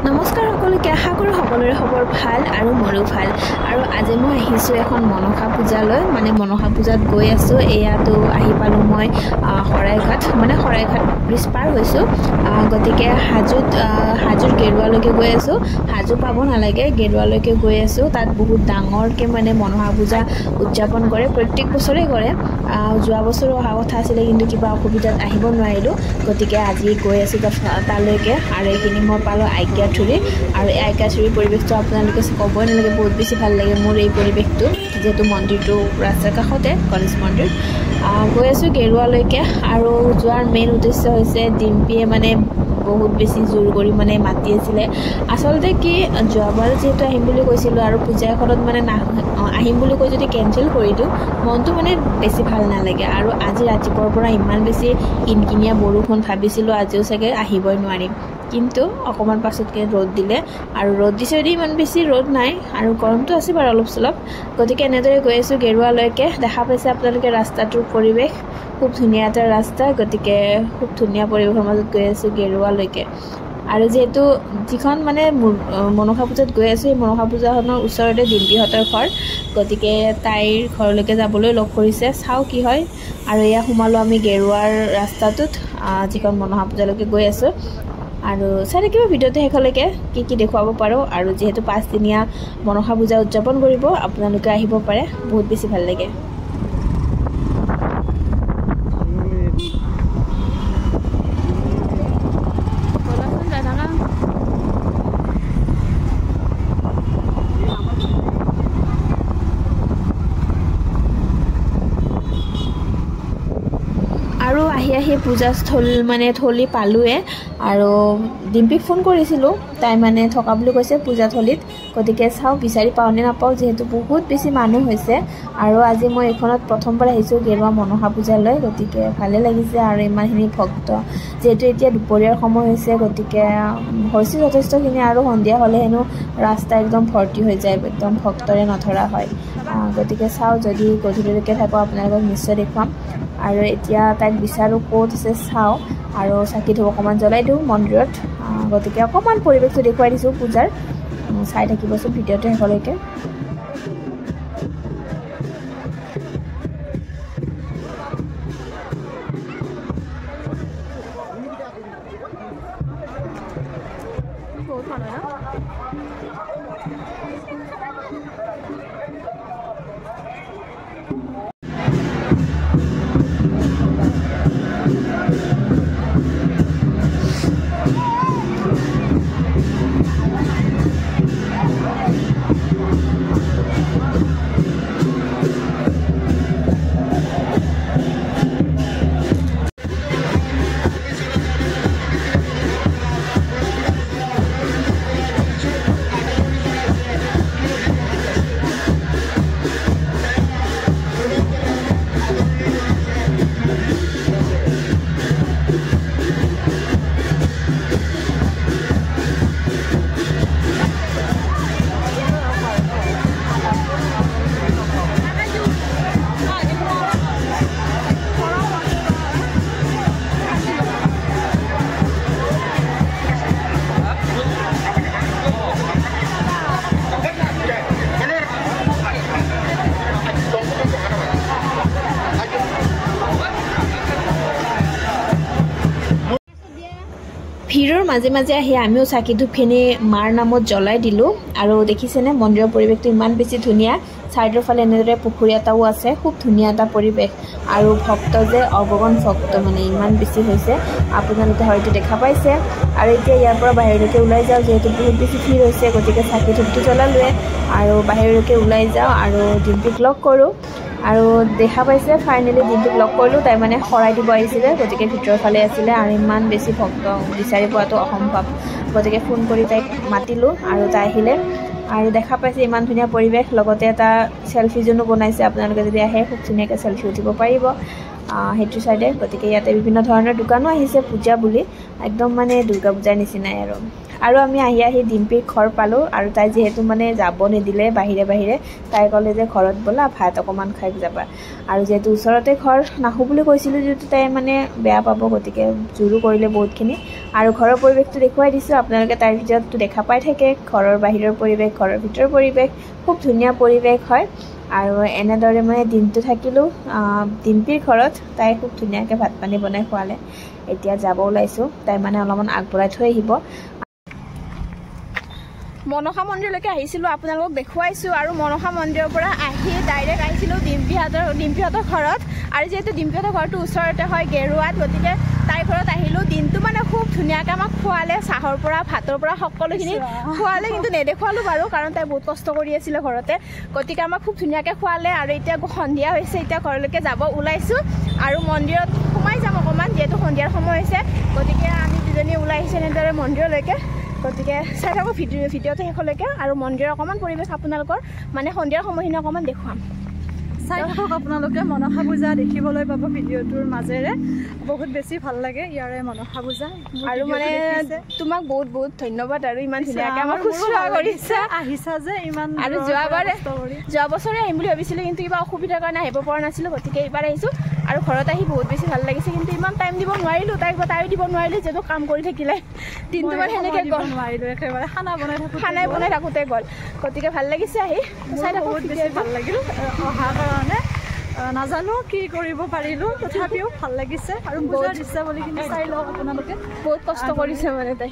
নমস্কাৰ সকলোকে আশা কৰোঁ সকলোৰে খবৰ ভাল আৰু মোৰো ভাল আৰু আজি মই আহিছোঁ এখন মনসা পূজালৈ মানে মনসা পূজাত গৈ আছোঁ এয়াতো আহি পালোঁ মই শৰাইঘাট ব্ৰিজ পাৰ হৈছোঁ গতিকে হাজোৰ গেৰুৱালৈকে গৈ আছোঁ হাজো পাব নালাগে গেৰুৱালৈকে গৈ আছোঁ তাত বহুত ডাঙৰকৈ মানে মনসা পূজা উদযাপন কৰে প্ৰত্যেক বছৰে কৰে যোৱা বছৰো অহা কথা আছিলে কিন্তু কিবা অসুবিধাত আহিব নোৱাৰিলোঁ গতিকে আজি গৈ আছোঁ তালৈকে আৰু এইখিনি মই পালোঁ আইকিয়াথুৰি আৰু এই আইকিয়াথুৰিৰ পৰিৱেশটো আপোনালোকে ক'বই নালাগে বহুত বেছি ভাল লাগে মোৰ এই পৰিৱেশটো যিহেতু মন্দিৰটো ৰাস্তাৰ কাষতে গণেশ মন্দিৰ গৈ আছোঁ গেৰুৱালৈকে আৰু যোৱাৰ মেইন উদ্দেশ্য হৈছে ডিম্পীয়ে মানে বহুত বেছি জোৰ কৰি মানে মাতি আছিলে আচলতে কি যোৱাবাৰ যিহেতু আহিম বুলি কৈছিলোঁ আৰু পূজা এখনত মানে আহিম বুলি কৈ যদি কেঞ্চেল কৰি দিওঁ মনটো মানে বেছি ভাল নালাগে আৰু আজি ৰাতিপুৱাৰ পৰা ইমান বেছি কিনকিনীয়া বৰষুণ ভাবিছিলোঁ আজিও চাগে আহিবই নোৱাৰিম কিন্তু অকণমান পাছতকৈ ৰ'দ দিলে আৰু ৰ'দ দিছে যদি ইমান বেছি ৰ'দ নাই আৰু গৰমটো আছে বাৰু অলপ চলপ গতিকে এনেদৰে গৈ আছোঁ গেৰুৱালৈকে দেখা পাইছে আপোনালোকে ৰাস্তাটোৰ পৰিৱেশ খুব ধুনীয়া এটা ৰাস্তা গতিকে খুব ধুনীয়া পৰিৱেশৰ মাজত গৈ আছোঁ গেৰুৱালৈকে আৰু যিহেতু যিখন মানে মনসা পূজাত গৈ আছোঁ সেই মনসা পূজাখনৰ ওচৰতে ডিম্পীহঁতৰ ঘৰ গতিকে তাইৰ ঘৰলৈকে যাবলৈ লগ কৰিছে চাওঁ কি হয় আৰু এয়া সোমালোঁ আমি গেৰুৱাৰ ৰাস্তাটোত যিখন মনসা পূজালৈকে গৈ আছোঁ আৰু চাই থাকিব ভিডিঅ'টো শেষলৈকে কি দেখুৱাব পাৰোঁ আৰু যিহেতু 5 দিনীয়া মনসা পূজা উদযাপন কৰিব আপোনালোকে আহিব পাৰে বহুত বেছি ভাল লাগে আৰু আহি পূজাস্থলী পালোৱে আৰু ডিম্পীক ফোন কৰিছিলোঁ তাই মানে থকা বুলি কৈছে পূজাথলীত গতিকে চাওঁ বিচাৰি পাওঁ নে নাপাওঁ যিহেতু বহুত বেছি মানুহ হৈছে আৰু আজি মই এইখনত প্ৰথমবাৰ আহিছোঁ গেৰুৱা মনসা পূজালৈ গতিকে ভালে লাগিছে আৰু ইমানখিনি ভক্ত যিহেতু এতিয়া দুপৰীয়াৰ সময় হৈছে গতিকে হৈছে যথেষ্টখিনি আৰু সন্ধিয়া হ'লে হেনো ৰাস্তা একদম ভৰ্তি হৈ যায় একদম ভক্তৰে নধৰা হয় গতিকে চাওঁ যদি গধূলিলৈকে থাকোঁ আপোনালোকক নিশ্চয় দেখুৱাম আৰু এতিয়া তাইক বিচাৰোঁ ক'ত আছে চাওঁ আৰু চাকি ধূপ অকণমান জ্বলাই দিওঁ মন্দিৰত গতিকে অকণমান পৰিৱেশটো দেখুৱাই দিছোঁ পূজাৰ চাই থাকিবচোন ভিডিঅ'টো শেষলৈকে ভিৰৰ মাজে মাজে আহি আমিও চাকি ধূপখিনি মাৰ নামত জ্বলাই দিলোঁ আৰু দেখিছেনে মন্দিৰৰ পৰিৱেশটো ইমান বেছি ধুনীয়া ছাইডৰ ফালে এনেদৰে পুখুৰী এটাও আছে খুব ধুনীয়া এটা পৰিৱেশ আৰু ভক্ত যে অগগন ভক্ত মানে ইমান বেছি হৈছে আপোনালোকে হয়তো দেখা পাইছে আৰু এতিয়া ইয়াৰ পৰা বাহিৰলৈকে ওলাই যাওঁ যিহেতু বহুত বেছি ভিৰ হৈছে গতিকে চাকি ধূপটো জ্বলালোৱে আৰু বাহিৰলৈকে ওলাই যাওঁ আৰু ডিম্পীক লগ কৰোঁ আৰু দেখা পাইছে ফাইনেলি ডিম্পীক লগ কৰিলোঁ তাই মানে শৰাই দিব আহিছিলে গতিকে ভিতৰৰ ফালে আছিলে আৰু ইমান বেছি ভক্ত বিচাৰি পোৱাটো অসম্ভৱ গতিকে ফোন কৰি তাইক মাতিলোঁ আৰু তাই আহিলে আৰু দেখা পাইছে ইমান ধুনীয়া পৰিৱেশ লগতে এটা চেলফি জোনো বনাইছে আপোনালোকে যদি আহে খুব ধুনীয়াকৈ চেলফি উঠিব পাৰিব সেইটো চাইডে গতিকে ইয়াতে বিভিন্ন ধৰণৰ দোকানো আহিছে পূজা বুলি একদম মানে দুৰ্গা পূজাৰ নিচিনাই আৰু আৰু আমি আহি ডিম্পীৰ ঘৰ পালোঁ আৰু তাই যিহেতু মানে যাব নিদিলে বাহিৰে তাই ক'লে যে ঘৰত ব'লা ভাত অকণমান খাই যাবা আৰু যিহেতু ওচৰতে ঘৰ নাহোঁ বুলি কৈছিলোঁ যিহেতু তাই মানে বেয়া পাব গতিকে জোৰো কৰিলে বহুতখিনি আৰু ঘৰৰ পৰিৱেশটো দেখুৱাই দিছোঁ আপোনালোকে তাৰ ভিতৰততো দেখা পাই থাকে ঘৰৰ বাহিৰৰ পৰিৱেশ ঘৰৰ ভিতৰৰ পৰিৱেশ খুব ধুনীয়া পৰিৱেশ হয় আৰু এনেদৰে মানে দিনটো থাকিলোঁ ডিম্পীৰ ঘৰত তাই খুব ধুনীয়াকৈ ভাত পানী বনাই খোৱালে এতিয়া যাব ওলাইছোঁ তাই মানে অলপমান আগবঢ়াই থৈ আহিব মনসা মন্দিৰলৈকে আহিছিলোঁ আপোনালোকক দেখুৱাইছোঁ আৰু মনসা মন্দিৰৰ পৰা আহি ডাইৰেক্ট আহিছিলোঁ ডিম্পীহঁতৰ ঘৰত আৰু যিহেতু ডিম্পীহঁতৰ ঘৰটো ওচৰতে হয় গেৰুৱাত গতিকে তাইৰ ঘৰত আহিলোঁ দিনটো মানে খুব ধুনীয়াকৈ আমাক খোৱালে চাহৰ পৰা ভাতৰ পৰা সকলোখিনি খোৱালে কিন্তু নেদেখুৱালোঁ বাৰু কাৰণ তাই বহুত কষ্ট কৰি আছিলে ঘৰতে গতিকে আমাক খুব ধুনীয়াকৈ খোৱালে আৰু এতিয়া সন্ধিয়া হৈছে এতিয়া ঘৰলৈকে যাব ওলাইছোঁ আৰু মন্দিৰত সোমাই যাম অকণমান যিহেতু সন্ধিয়াৰ সময় হৈছে গতিকে আমি দুজনী ওলাই আহিছোঁ এনেদৰে মন্দিৰলৈকে গতিকে চাই থাকোঁ ভিডিঅ'টো শেষলৈকে আৰু মন্দিৰৰ অকণমান পৰিৱেশ আপোনালোকৰ মানে সন্ধিয়াৰ সময়খিনি অকণমান দেখুৱাম চাই থাকক আপোনালোকে মনসা পূজা দেখিবলৈ পাব ভিডিঅ'টোৰ মাজেৰে বহুত বেছি ভাল লাগে ইয়াৰে মনসা পূজা আৰু মানে তোমাক বহুত বহুত ধন্যবাদ আৰু ইমান ধুনীয়াকৈ আমাক শুশ্ৰূষা কৰিছা আহিছা যে ইমান আৰু যোৱা বছৰে আহিম বুলি ভাবিছিলোঁ কিন্তু কিবা অসুবিধাৰ কাৰণে আহিব পৰা নাছিলোঁ গতিকে এইবাৰ আহিছোঁ আৰু ঘৰত আহি বহুত বেছি ভাল লাগিছে কিন্তু ইমান টাইম দিব নোৱাৰিলোঁ তাইও দিব নোৱাৰিলোঁ যিহেতু কাম কৰি থাকিলে দিনটো মানে সেনেকৈ গ'ল নোৱাৰিলোঁ একেবাৰে খানাই বনাই থাকোঁতে গ'ল গতিকে ভাল লাগিছে আহি চাই থাকোঁ বহুত বেছি ভাল লাগিল অহাৰ কাৰণে নাজানো কি কৰিব পাৰিলোঁ তথাপিও ভাল লাগিছে আৰু পূজাৰ দৃশ্য বুলি কিন্তু চাই লওক আপোনালোকে বহুত কষ্ট কৰিছে মানে তাই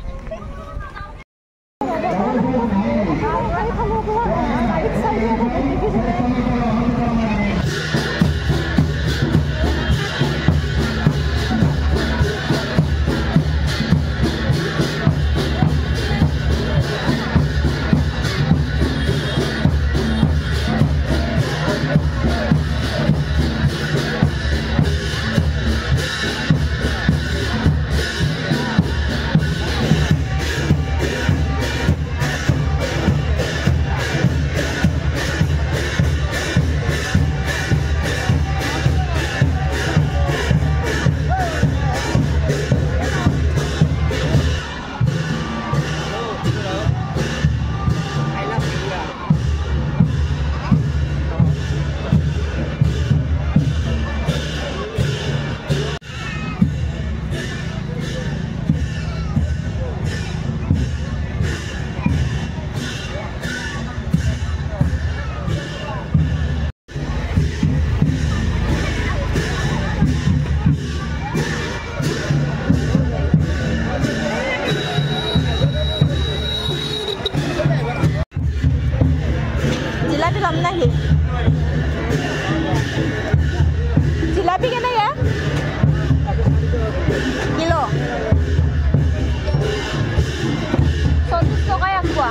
জিলাপি কেনেকৈ কিলো 40 টকাই আখোৱা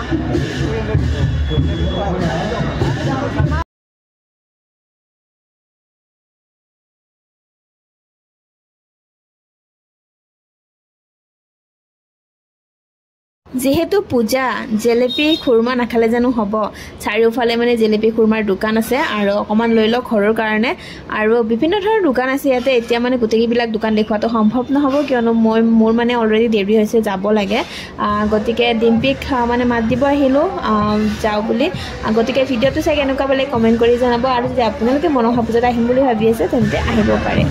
যিহেতু পূজা জেলেপি খুৰমা নাখালে জানো হ'ব চাৰিওফালে মানে জেলেপি খুৰমাৰ দোকান আছে আৰু অকণমান লৈ লওক ঘৰৰ কাৰণে আৰু বিভিন্ন ধৰণৰ দোকান আছে ইয়াতে এতিয়া মানে গোটেইবিলাক দোকান দেখুৱাটো সম্ভৱ নহ'ব কিয়নো মোৰ মানে অলৰেডি দেৰি হৈছে যাব লাগে গতিকে ডিম্পীক মানে মাত দিব আহিলোঁ যাওঁ বুলি গতিকে ভিডিঅ'টো চাই কেনেকুৱা পালে কমেণ্ট কৰি জনাব আৰু যদি আপোনালোকে মনসা পূজাত আহিম বুলি ভাবি আছে তেন্তে আহিব পাৰে